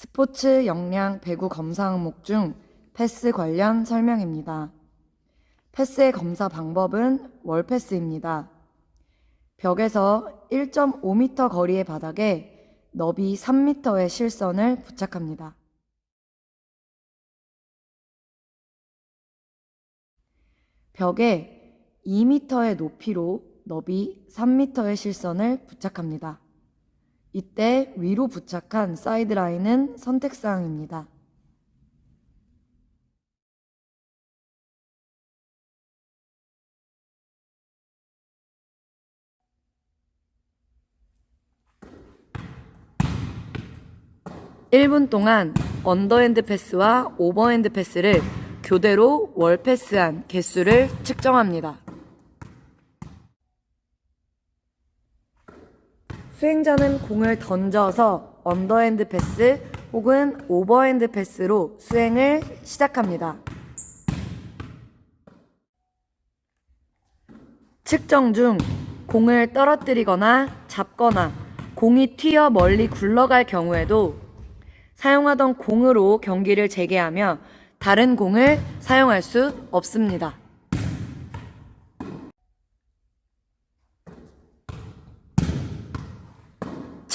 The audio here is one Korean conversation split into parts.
스포츠 역량 배구 검사 항목 중 패스 관련 설명입니다. 패스의 검사 방법은 월패스입니다. 벽에서 1.5m 거리의 바닥에 너비 3m의 실선을 부착합니다. 벽에 2m의 높이로 너비 3m의 실선을 부착합니다. 이때 위로 부착한 사이드라인은 선택사항입니다. (1분) 동안 언더핸드 패스와 오버핸드 패스를 교대로 월패스한 개수를 측정합니다. 수행자는 공을 던져서 언더핸드 패스 혹은 오버핸드 패스로 수행을 시작합니다. 측정 중 공을 떨어뜨리거나 잡거나 공이 튀어 멀리 굴러갈 경우에도 사용하던 공으로 경기를 재개하며 다른 공을 사용할 수 없습니다.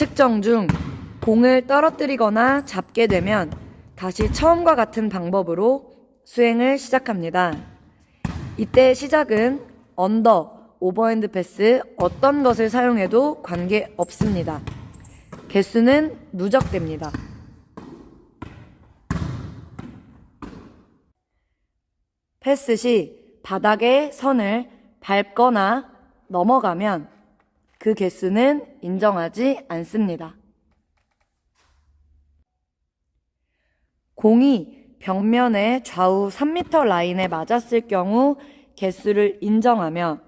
측정 중 공을 떨어뜨리거나 잡게 되면 다시 처음과 같은 방법으로 수행을 시작합니다. 이때 시작은 언더, 오버핸드 패스 어떤 것을 사용해도 관계없습니다. 개수는 누적됩니다. 패스 시 바닥의 선을 밟거나 넘어가면 그 개수는 인정하지 않습니다. 공이 벽면의 좌우 3m 라인에 맞았을 경우 개수를 인정하며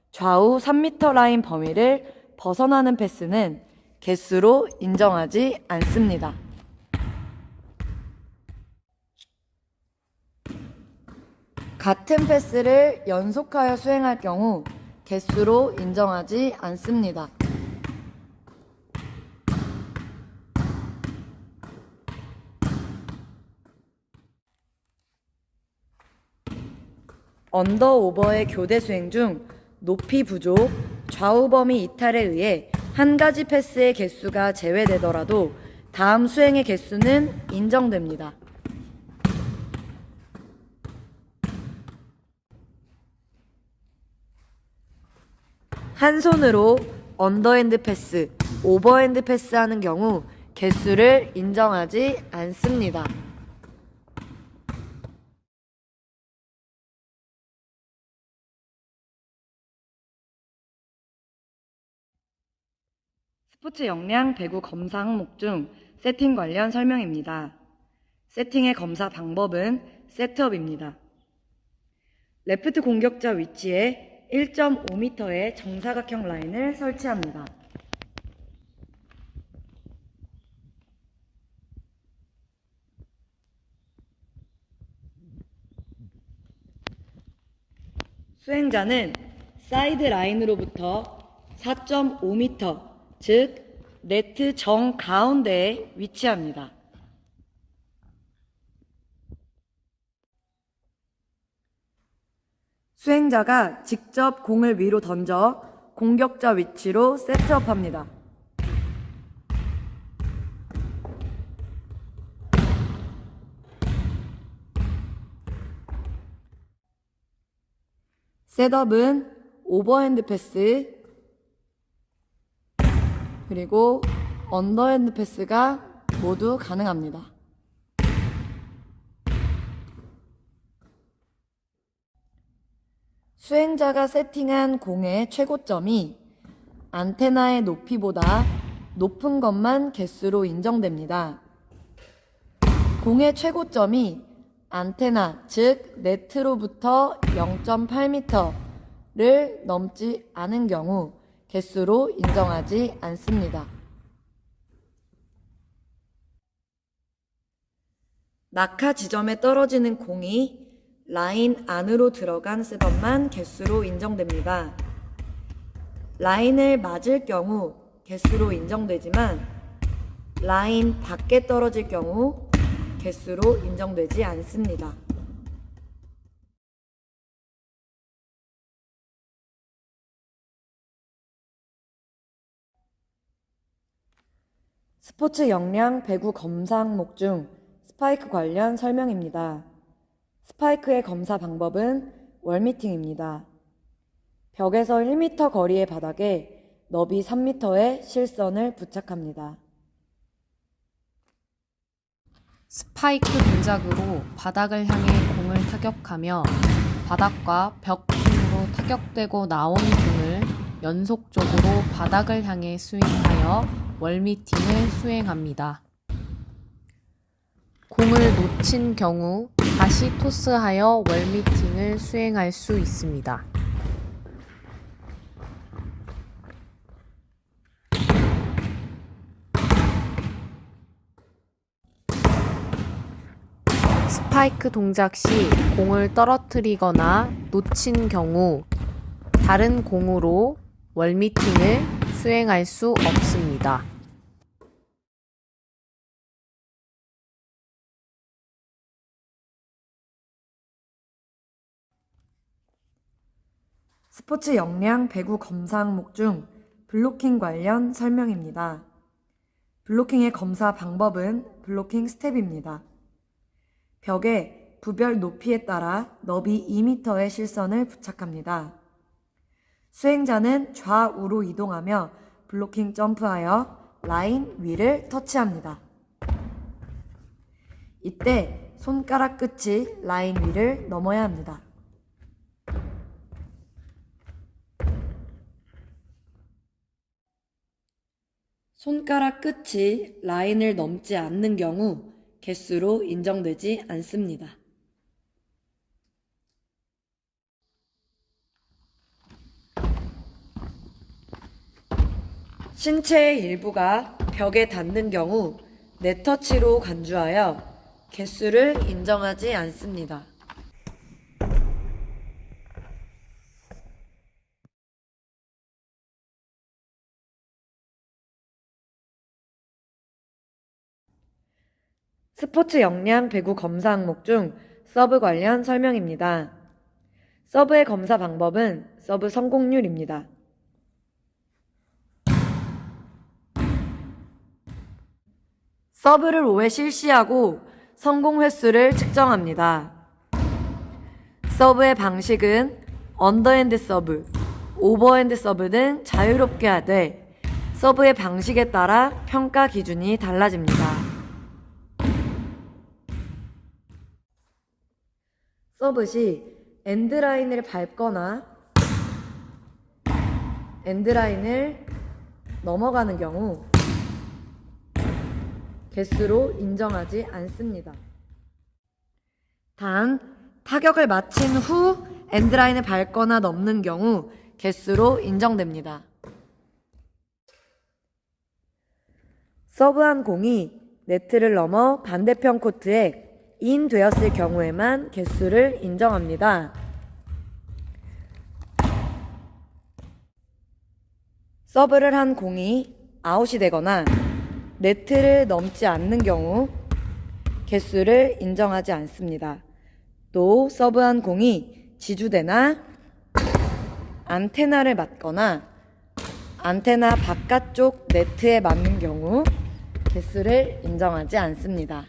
좌우 3m 라인 범위를 벗어나는 패스는 개수로 인정하지 않습니다. 같은 패스를 연속하여 수행할 경우 개수로 인정하지 않습니다. 언더 오버의 교대 수행 중 높이 부족, 좌우 범위 이탈에 의해 한 가지 패스의 개수가 제외되더라도 다음 수행의 개수는 인정됩니다. 한 손으로 언더핸드 패스, 오버핸드 패스 하는 경우 개수를 인정하지 않습니다. 스포츠 역량 배구 검사 항목 중 세팅 관련 설명입니다. 세팅의 검사 방법은 세트업입니다. 레프트 공격자 위치에 1.5m의 정사각형 라인을 설치합니다. 수행자는 사이드 라인으로부터 4.5m, 즉 네트 정 가운데에 위치합니다. 수행자가 직접 공을 위로 던져 공격자 위치로 세트업합니다. 셋업은 오버핸드 패스 그리고 언더핸드 패스가 모두 가능합니다. 수행자가 세팅한 공의 최고점이 안테나의 높이보다 높은 것만 개수로 인정됩니다. 공의 최고점이 안테나, 즉 네트로부터 0.8m를 넘지 않은 경우 개수로 인정하지 않습니다. 낙하 지점에 떨어지는 공이 라인 안으로 들어간 셋업만 개수로 인정됩니다. 라인을 맞을 경우 개수로 인정되지만 라인 밖에 떨어질 경우 개수로 인정되지 않습니다. 스포츠 역량 배구 검사 항목 중 스파이크 관련 설명입니다. 스파이크의 검사 방법은 월미팅입니다. 벽에서 1m 거리의 바닥에 너비 3m의 실선을 부착합니다. 스파이크 동작으로 바닥을 향해 공을 타격하며 바닥과 벽 중으로 타격되고 나온 공을 연속적으로 바닥을 향해 스윙하여 월미팅을 수행합니다. 공을 놓친 경우 다시 토스하여 월미팅을 수행할 수 있습니다. 스파이크 동작 시 공을 떨어뜨리거나 놓친 경우 다른 공으로 월미팅을 수행할 수 없습니다. 스포츠 역량 배구 검사 항목 중 블로킹 관련 설명입니다. 블로킹의 검사 방법은 블로킹 스텝입니다. 벽에 부별 높이에 따라 너비 2m의 실선을 부착합니다. 수행자는 좌우로 이동하며 블로킹 점프하여 라인 위를 터치합니다. 이때 손가락 끝이 라인 위를 넘어야 합니다. 손가락 끝이 라인을 넘지 않는 경우 개수로 인정되지 않습니다. 신체의 일부가 벽에 닿는 경우 네터치로 간주하여 개수를 인정하지 않습니다. 스포츠 역량 배구 검사 항목 중 서브 관련 설명입니다. 서브의 검사 방법은 서브 성공률입니다. 서브를 5회 실시하고 성공 횟수를 측정합니다. 서브의 방식은 언더핸드 서브, 오버핸드 서브 등 자유롭게 하되 서브의 방식에 따라 평가 기준이 달라집니다. 서브 시 엔드라인을 밟거나 엔드라인을 넘어가는 경우 개수로 인정하지 않습니다. 단, 타격을 마친 후 엔드라인을 밟거나 넘는 경우 개수로 인정됩니다. 서브한 공이 네트를 넘어 반대편 코트에 인되었을 경우에만 개수를 인정합니다. 서브를 한 공이 아웃이 되거나 네트를 넘지 않는 경우 개수를 인정하지 않습니다. 또 서브한 공이 지주대나 안테나를 맞거나 안테나 바깥쪽 네트에 맞는 경우 개수를 인정하지 않습니다.